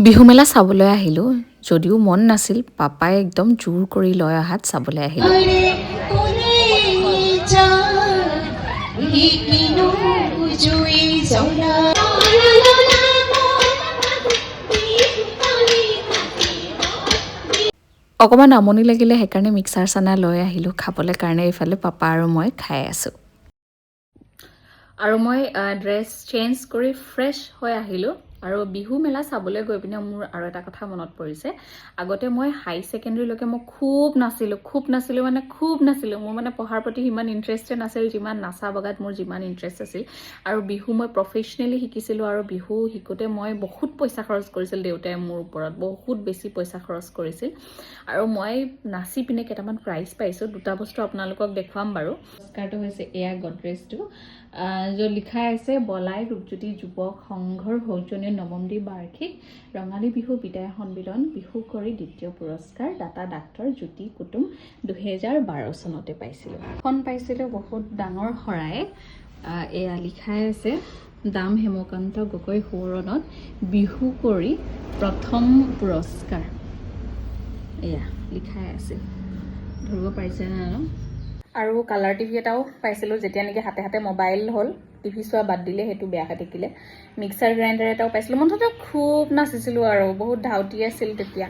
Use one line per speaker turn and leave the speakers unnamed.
বিহু মেলা চাবলৈ আহিলোঁ যদিও মন নাছিল পাপাই একদম জোৰ কৰি লৈ অহাত চাবলৈ আহিলোঁ অকণমান আমনি লাগিলে সেইকাৰণে মিক্সাৰ চানা লৈ আহিলোঁ খাবলৈ কাৰণে এইফালে পাপা আৰু মই খাই আছোঁ আৰু মই ড্ৰেছ চেঞ্জ কৰি ফ্ৰেছ হৈ আহিলোঁ আৰু বিহু মেলা চাবলৈ গৈ পিনে মোৰ আৰু এটা কথা মনত পৰিছে আগতে মই হাই ছেকেণ্ডাৰীলৈকে মই খুব নাছিলোঁ মোৰ মানে পঢ়াৰ প্ৰতি সিমান ইণ্টাৰেষ্টেড নাছিল যিমান নাচা বগাত মোৰ যিমান ইণ্টাৰেষ্ট আছিল আৰু বিহু মই প্ৰফেচনেলি শিকিছিলোঁ আৰু বিহু শিকোঁতে মই বহুত পইচা খৰচ কৰিছিল দেউতাই মোৰ ওপৰত বহুত বেছি পইচা খৰচ কৰিছিল আৰু মই নাচি পিনে কেইটামান প্ৰাইজ পাইছোঁ দুটা বস্তু আপোনালোকক দেখুৱাম বাৰু পুৰস্কাৰটো হৈছে এয়া গডৰেজটো য'ত লিখা আছে বলাই ৰূপজ্যোতি যুৱক সংঘৰ সৌজন্যে নৱমদী বাৰ্ষিক ৰঙালী বিহু বিদায় সন্মিলন বিহু কৰি দ্বিতীয় পুৰস্কাৰ দাতা ডাক্তৰ জ্যোতি কুটুম 2012 চনতে পাইছিলোঁ এখন পাইছিলোঁ বহুত ডাঙৰ শৰাই এয়া লিখাই আছে দাম হেমকান্ত গগৈ সোঁৱৰণত বিহু কৰি প্ৰথম পুৰস্কাৰ এয়া লিখাই আছিল ধৰিব পাৰিছে ন আৰু কালাৰ টিভি এটাও পাইছিলোঁ যেতিয়া নেকি হাতে হাতে মোবাইল হ'ল টিভি চোৱা বাদ দিলে সেইটো বেয়া হৈ থাকিলে মিক্সাৰ গ্ৰাইণ্ডাৰ এটাও পাইছিলোঁ মুঠতে খুব নাচিছিলোঁ আৰু বহুত ধাউতি আছিল তেতিয়া